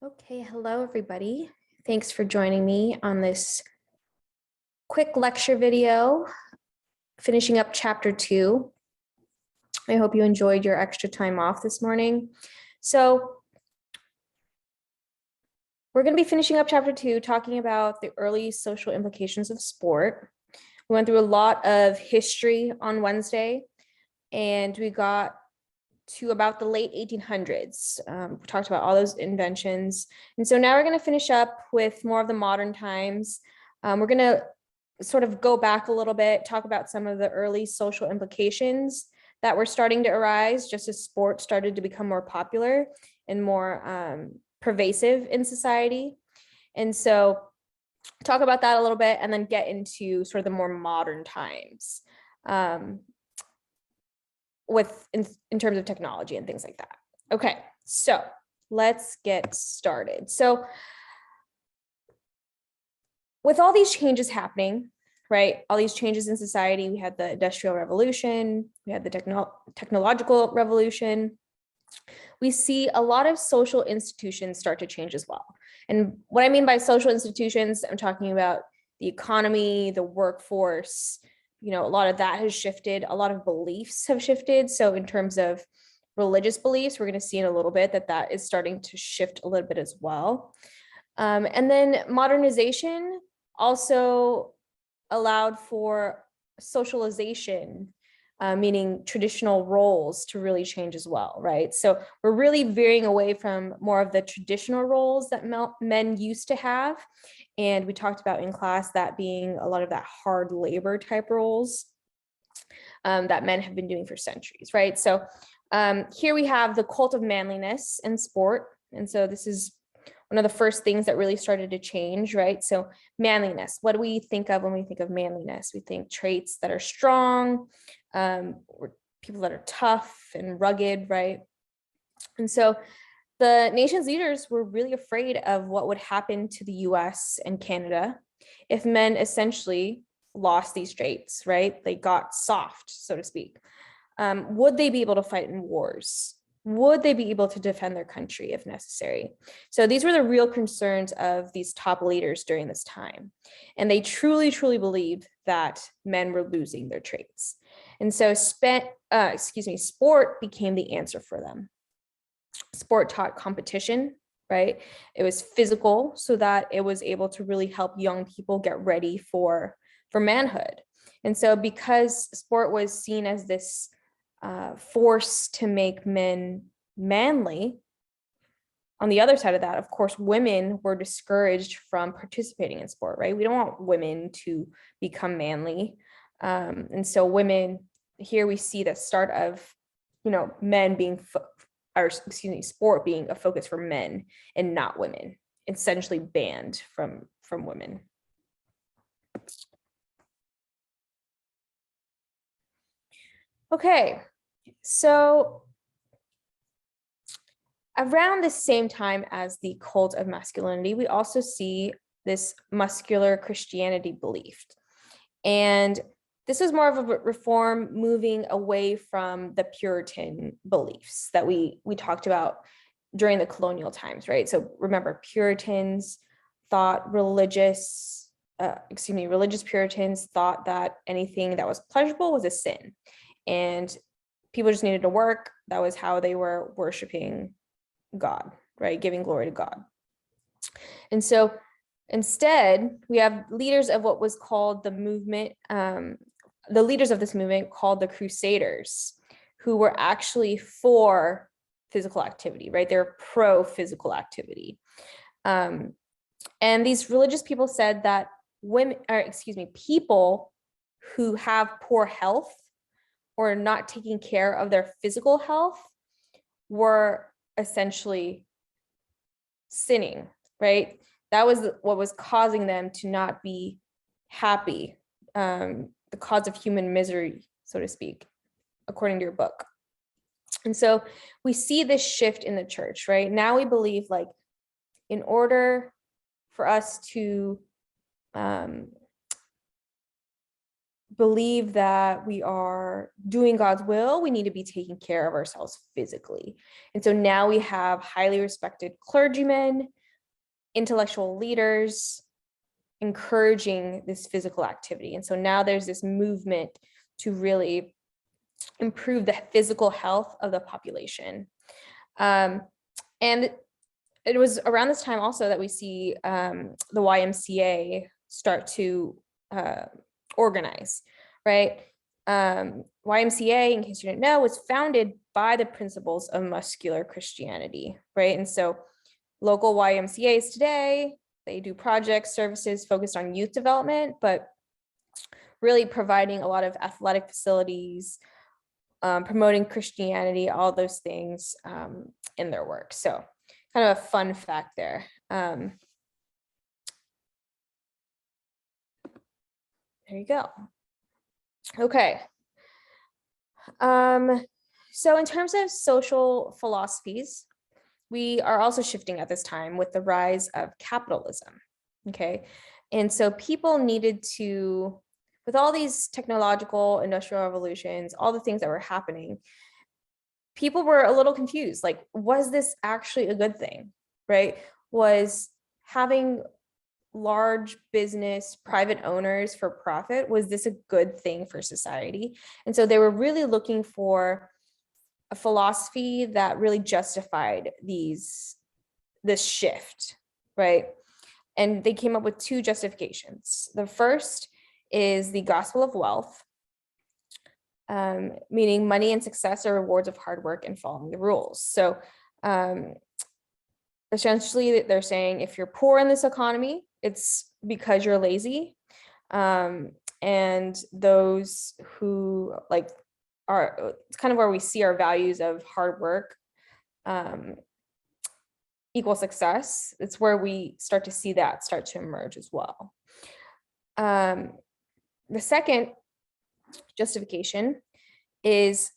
Okay, hello everybody. Thanks for joining me on this quick lecture video, finishing up chapter 2. I hope you enjoyed your extra time off this morning. So we're going to be finishing up chapter 2, talking about the early social implications of sport. We went through a lot of history on Wednesday, and we got to about the late 1800s. We talked about all those inventions. And so now we're going to finish up with more of the modern times. We're going to sort of go back a little bit, talk about some of the early social implications that were starting to arise just as sports started to become more popular and more pervasive in society. And so talk about that a little bit and then get into sort of the more modern times. In terms of technology and things like that. Okay, so let's get started. So with all these changes happening, right, all these changes in society, we had the Industrial Revolution, we had the technological revolution, we see a lot of social institutions start to change as well. And what I mean by social institutions, I'm talking about the economy, the workforce. A lot of that has shifted. A lot of beliefs have shifted. So in terms of religious beliefs, we're going to see in a little bit that is starting to shift a little bit as well. And then modernization also allowed for socialization, meaning traditional roles to really change as well, right? So we're really veering away from more of the traditional roles that men used to have. And we talked about in class that being a lot of that hard labor type roles that men have been doing for centuries, right? So here we have the cult of manliness in sport. And so this is one of the first things that really started to change, right? So manliness, what do we think of when we think of manliness? We think traits that are strong, or people that are tough and rugged, right? And so the nation's leaders were really afraid of what would happen to the US and Canada if men essentially lost these traits, right? They got soft, so to speak. Would they be able to fight in wars? Would they be able to defend their country if necessary? So these were the real concerns of these top leaders during this time. And they truly, truly believed that men were losing their traits. And so sport became the answer for them. Sport taught competition, right? It was physical so that it was able to really help young people get ready for manhood. And so because sport was seen as this force to make men manly, on the other side of that, of course, women were discouraged from participating in sport, right? We don't want women to become manly. And so women, here we see the start of, men being, sport being a focus for men and not women, essentially banned from women. Okay, so around the same time as the cult of masculinity, we also see this muscular Christianity belief. And this was more of a reform moving away from the Puritan beliefs that we talked about during the colonial times, right? So remember, Puritans thought religious Puritans thought that anything that was pleasurable was a sin. And people just needed to work. That was how they were worshiping God, right? Giving glory to God. And so instead, we have leaders of what was called the movement, the leaders of this movement called the Crusaders, who were actually for physical activity, right? They're pro physical activity. And these religious people said that people who have poor health or not taking care of their physical health were essentially sinning, right? That was what was causing them to not be happy, the cause of human misery, so to speak, according to your book. And so we see this shift in the church, right? Now we believe, like, in order for us to believe that we are doing God's will, we need to be taking care of ourselves physically. And so now we have highly respected clergymen, intellectual leaders encouraging this physical activity. And so now there's this movement to really improve the physical health of the population. And it was around this time also that we see the YMCA start to organize, right? YMCA, in case you didn't know, was founded by the principles of muscular Christianity, right? And so local YMCAs today, they do projects, services focused on youth development, but really providing a lot of athletic facilities, promoting Christianity, all those things in their work. So kind of a fun fact there. There you go. Okay. So in terms of social philosophies, we are also shifting at this time with the rise of capitalism. Okay. And so people needed to, with all these technological industrial revolutions, all the things that were happening, people were a little confused. Like, was this actually a good thing, right? Was having large business, private owners for profit, was this a good thing for society? And so they were really looking for a philosophy that really justified this shift, right? And they came up with two justifications. The first is the gospel of wealth, meaning money and success are rewards of hard work and following the rules. So essentially, they're saying if you're poor in this economy, it's because you're lazy. And those who it's kind of where we see our values of hard work equal success. It's where we start to see that start to emerge as well. The second justification is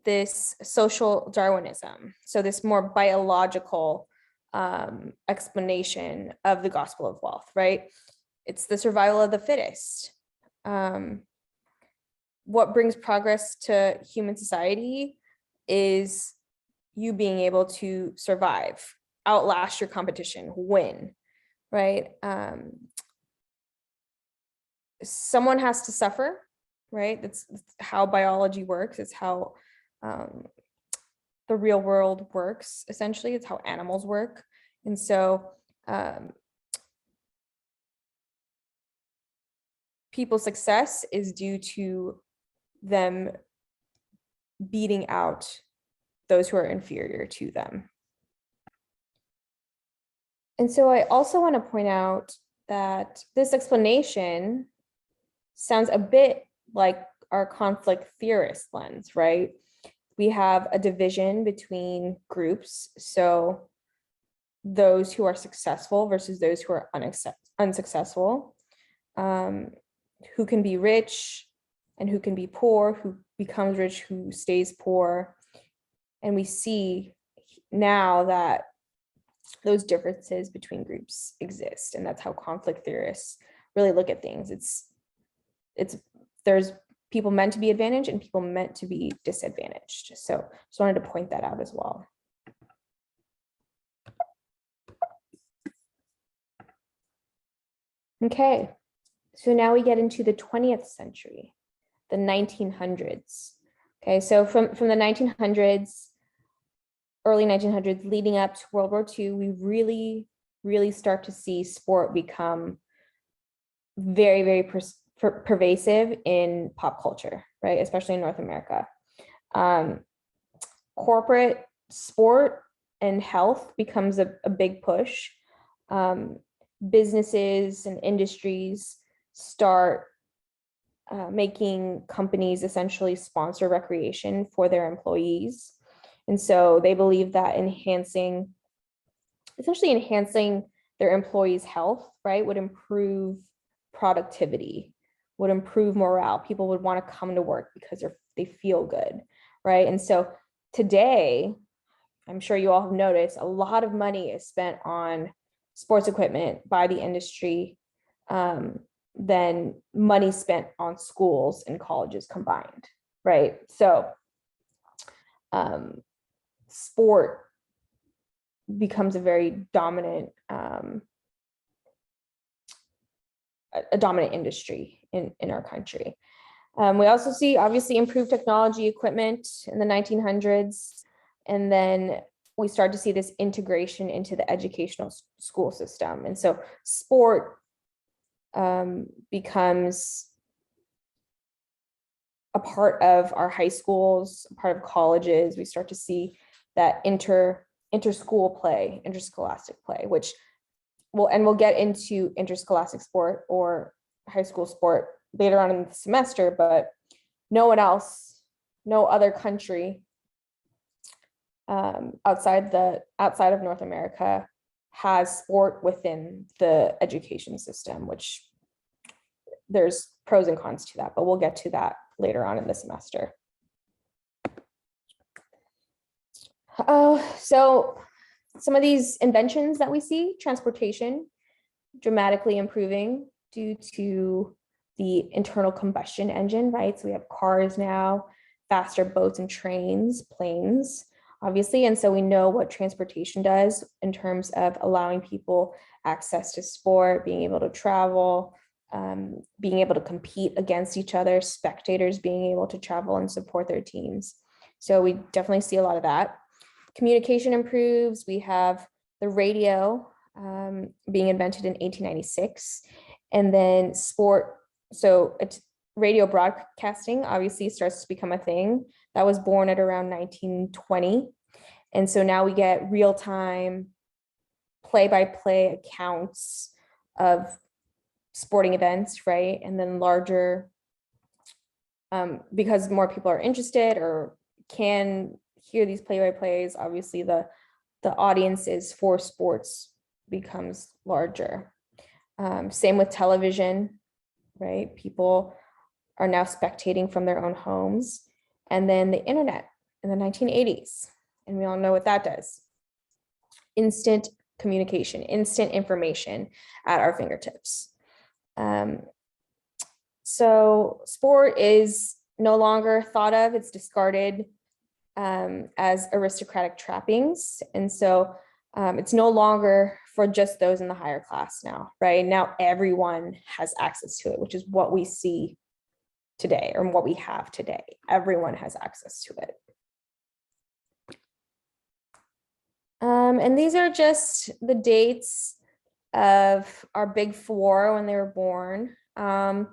this social Darwinism. So this more biological explanation of the gospel of wealth, right? It's the survival of the fittest. What brings progress to human society is you being able to survive, outlast your competition, win, right? Someone has to suffer, right? That's how biology works. It's how the real world works, essentially. It's how animals work. And so people's success is due to them beating out those who are inferior to them. And so I also want to point out that this explanation sounds a bit like our conflict theorist lens, right? We have a division between groups. So those who are successful versus those who are unsuccessful, who can be rich and who can be poor, who becomes rich, who stays poor. And we see now that those differences between groups exist. And that's how conflict theorists really look at things. There's people meant to be advantaged and people meant to be disadvantaged. So just wanted to point that out as well. Okay, so now we get into the 20th century, the 1900s. Okay, so from the 1900s, early 1900s, leading up to World War II, we really start to see sport become very, very pervasive in pop culture, right? Especially in North America. Corporate sport and health becomes a big push. Businesses and industries start making companies essentially sponsor recreation for their employees. And so they believe that essentially enhancing their employees' health, right, would improve productivity, would improve morale. People would want to come to work because they feel good, right? And so today, I'm sure you all have noticed, a lot of money is spent on sports equipment by the industry, than money spent on schools and colleges combined, right? So sport becomes a very dominant, a dominant industry in our country. We also see obviously improved technology equipment in the 1900s, and then we start to see this integration into the educational school system. And so sport becomes a part of our high schools, a part of colleges. We start to see that interschool play, interscholastic play, which we'll get into interscholastic sport or high school sport later on in the semester, but no other country outside of North America has sport within the education system, which there's pros and cons to that, but we'll get to that later on in the semester. So some of these inventions that we see, transportation dramatically improving due to the internal combustion engine, right? So we have cars now, faster boats and trains, planes, obviously. And so we know what transportation does in terms of allowing people access to sport, being able to travel, being able to compete against each other, spectators being able to travel and support their teams. So we definitely see a lot of that. Communication improves. We have the radio being invented in 1896, and then sport. So it's radio broadcasting obviously starts to become a thing. That was born at around 1920. And so now we get real-time play-by-play accounts of sporting events, right? And then larger, because more people are interested or can hear these play-by-plays, obviously the audiences for sports becomes larger. Same with television, right? People are now spectating from their own homes. And then the internet in the 1980s, and we all know what that does. Instant communication, instant information at our fingertips. So sport is no longer thought of, it's discarded as aristocratic trappings. And so it's no longer for just those in the higher class now, right? Now everyone has access to it, which is what we see today, or what we have today. Everyone has access to it. And these are just the dates of our big four when they were born. I'm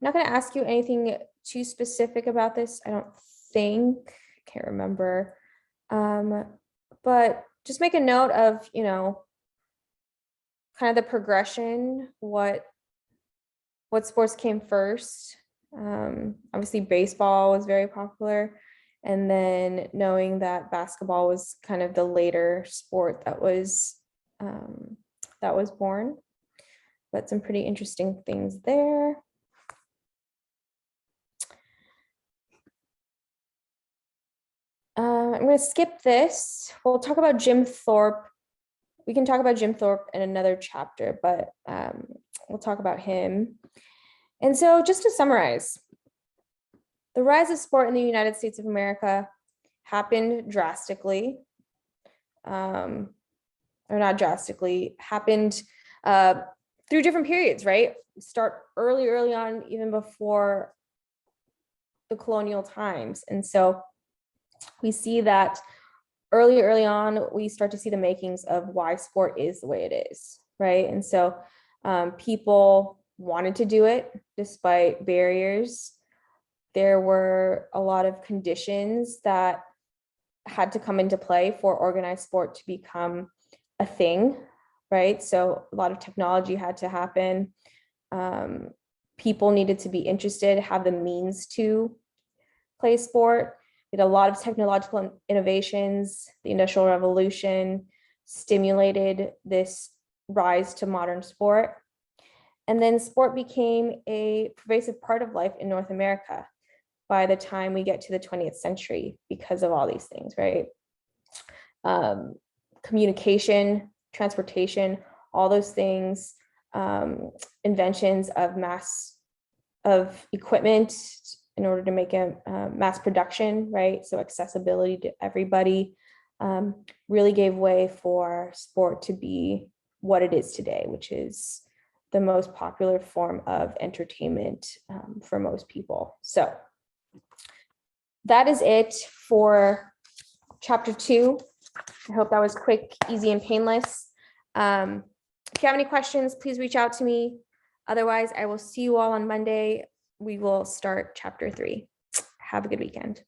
not going to ask you anything too specific about this, I don't think. I can't remember. But just make a note of, kind of the progression, what sports came first. Obviously baseball was very popular, and then knowing that basketball was kind of the later sport that was born. But some pretty interesting things there. I'm going to skip this. We'll talk about Jim Thorpe. We can talk about Jim Thorpe in another chapter, but we'll talk about him. And so just to summarize, the rise of sport in the United States of America happened drastically, or not drastically, happened through different periods, right? Start early on, even before the colonial times. And so we see that early on, we start to see the makings of why sport is the way it is, right? And so people wanted to do it despite barriers. There were a lot of conditions that had to come into play for organized sport to become a thing, right? So a lot of technology had to happen. People needed to be interested, have the means to play sport. We had a lot of technological innovations. The Industrial Revolution stimulated this rise to modern sport. And then sport became a pervasive part of life in North America by the time we get to the 20th century because of all these things, right? Communication, transportation, all those things inventions of equipment in order to make a mass production, right? So accessibility to everybody really gave way for sport to be what it is today, which is the most popular form of entertainment for most people. So that is it for chapter 2. I hope that was quick, easy, and painless. If you have any questions, please reach out to me. Otherwise, I will see you all on Monday. We will start chapter 3. Have a good weekend.